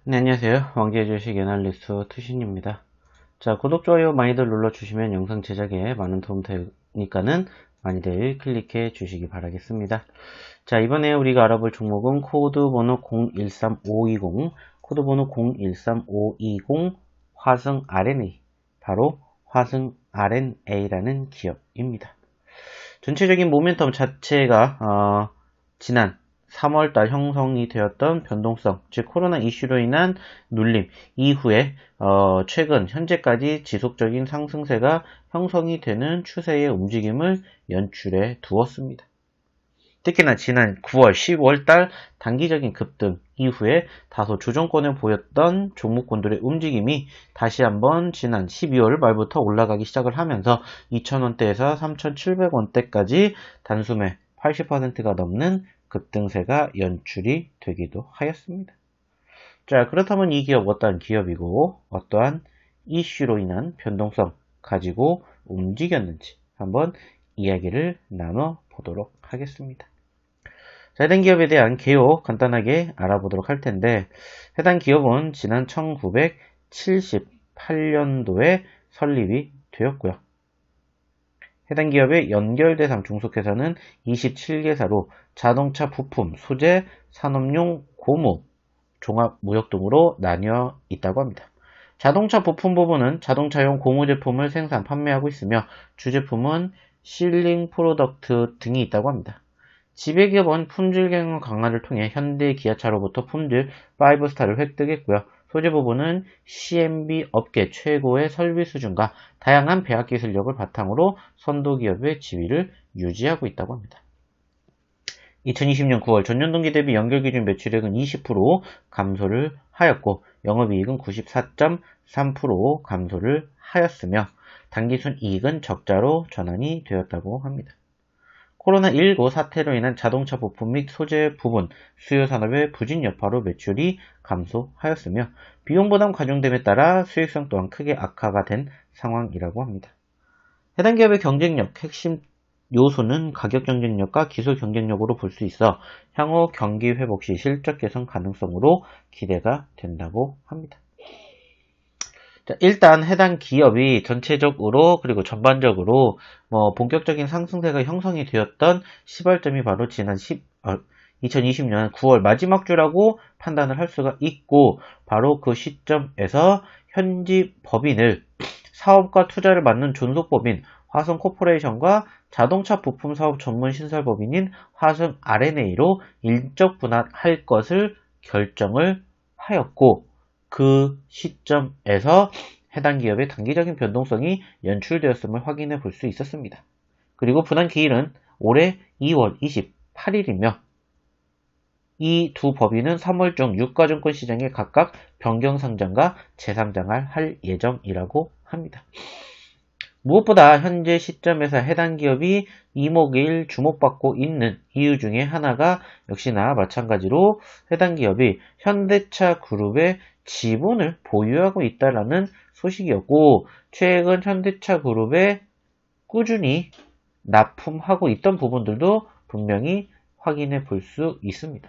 네, 안녕하세요. 왕지의 주식 애널리스트 투신입니다. 자, 구독, 좋아요 많이들 눌러주시면 영상 제작에 많은 도움 되니까는 많이들 클릭해 주시기 바라겠습니다. 자, 이번에 우리가 알아볼 종목은 코드번호 013520, 코드번호 013520 화성 RNA, 바로 화성 RNA라는 기업입니다. 전체적인 모멘텀 자체가 지난 3월달 형성이 되었던 변동성, 즉 코로나 이슈로 인한 눌림 이후에 최근 현재까지 지속적인 상승세가 형성이 되는 추세의 움직임을 연출해 두었습니다. 특히나 지난 9월, 10월달 단기적인 급등 이후에 다소 조정권에 보였던 종목군들의 움직임이 다시 한번 지난 12월 말부터 올라가기 시작을 하면서 2,000원대에서 3,700원대까지 단숨에 80%가 넘는 급등세가 연출이 되기도 하였습니다. 자, 그렇다면 이 기업 어떠한 기업이고 어떠한 이슈로 인한 변동성 가지고 움직였는지 한번 이야기를 나눠보도록 하겠습니다. 자, 해당 기업에 대한 개요 간단하게 알아보도록 할 텐데, 해당 기업은 지난 1978년도에 설립이 되었고요. 해당 기업의 연결대상 중소회사는 27개사로 자동차 부품, 소재, 산업용 고무, 종합무역 등으로 나뉘어 있다고 합니다. 자동차 부품 부분은 자동차용 고무 제품을 생산, 판매하고 있으며 주제품은 실링 프로덕트 등이 있다고 합니다. 지배기업은 품질 경영 강화를 통해 현대 기아차로부터 품질 5스타를 획득했고요. 소재 부분은 CMB 업계 최고의 설비 수준과 다양한 배합 기술력을 바탕으로 선도기업의 지위를 유지하고 있다고 합니다. 2020년 9월 전년 동기 대비 연결기준 매출액은 20% 감소를 하였고 영업이익은 94.3% 감소를 하였으며 당기순이익은 적자로 전환이 되었다고 합니다. 코로나19 사태로 인한 자동차 부품 및 소재 부분 수요 산업의 부진 여파로 매출이 감소하였으며 비용 부담 가중됨에 따라 수익성 또한 크게 악화가 된 상황이라고 합니다. 해당 기업의 경쟁력 핵심 요소는 가격 경쟁력과 기술 경쟁력으로 볼 수 있어 향후 경기 회복 시 실적 개선 가능성으로 기대가 된다고 합니다. 자, 일단 해당 기업이 전체적으로 그리고 전반적으로 본격적인 상승세가 형성이 되었던 시발점이 바로 지난 2020년 9월 마지막 주라고 판단을 할 수가 있고 바로 그 시점에서 현지 법인을 사업과 투자를 맡는 존속법인 화성코퍼레이션과 자동차 부품 사업 전문 신설법인인 화성 RNA로 인적 분할할 것을 결정을 하였고 그 시점에서 해당 기업의 단기적인 변동성이 연출되었음을 확인해 볼 수 있었습니다. 그리고 분할 기일은 올해 2월 28일이며 이 두 법인은 3월 중 유가증권 시장에 각각 변경 상장과 재상장을 할 예정이라고 합니다. 무엇보다 현재 시점에서 해당 기업이 이목일 주목받고 있는 이유 중에 하나가 역시나 마찬가지로 해당 기업이 현대차 그룹의 지분을 보유하고 있다는 소식이었고 최근 현대차 그룹에 꾸준히 납품하고 있던 부분들도 분명히 확인해 볼 수 있습니다.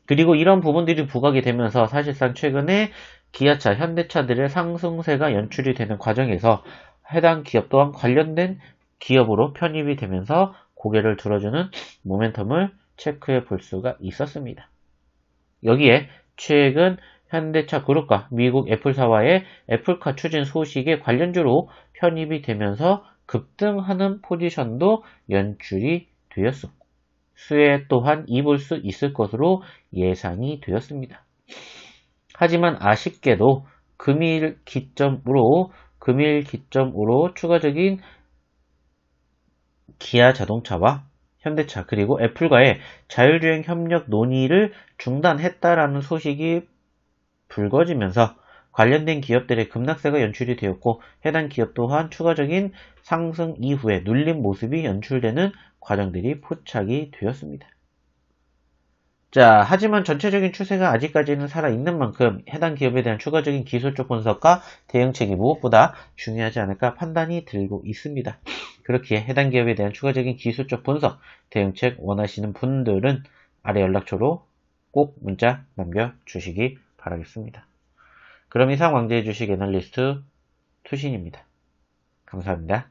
그리고 이런 부분들이 부각이 되면서 사실상 최근에 기아차, 현대차들의 상승세가 연출이 되는 과정에서 해당 기업 또한 관련된 기업으로 편입이 되면서 고개를 들어주는 모멘텀을 체크해 볼 수가 있었습니다. 여기에 최근 현대차 그룹과 미국 애플사와의 애플카 추진 소식에 관련주로 편입이 되면서 급등하는 포지션도 연출이 되었습니다. 수혜 또한 입을 수 있을 것으로 예상이 되었습니다. 하지만 아쉽게도 금일 기점으로 추가적인 기아 자동차와 현대차 그리고 애플과의 자율주행 협력 논의를 중단했다라는 소식이 불거지면서 관련된 기업들의 급락세가 연출이 되었고 해당 기업 또한 추가적인 상승 이후에 눌림 모습이 연출되는 과정들이 포착이 되었습니다. 자, 하지만 전체적인 추세가 아직까지는 살아있는 만큼 해당 기업에 대한 추가적인 기술적 분석과 대응책이 무엇보다 중요하지 않을까 판단이 들고 있습니다. 그렇기에 해당 기업에 대한 추가적인 기술적 분석, 대응책 원하시는 분들은 아래 연락처로 꼭 문자 남겨주시기 바랍니다. 바라겠습니다. 그럼 이상 왕제의 주식 애널리스트 투신입니다. 감사합니다.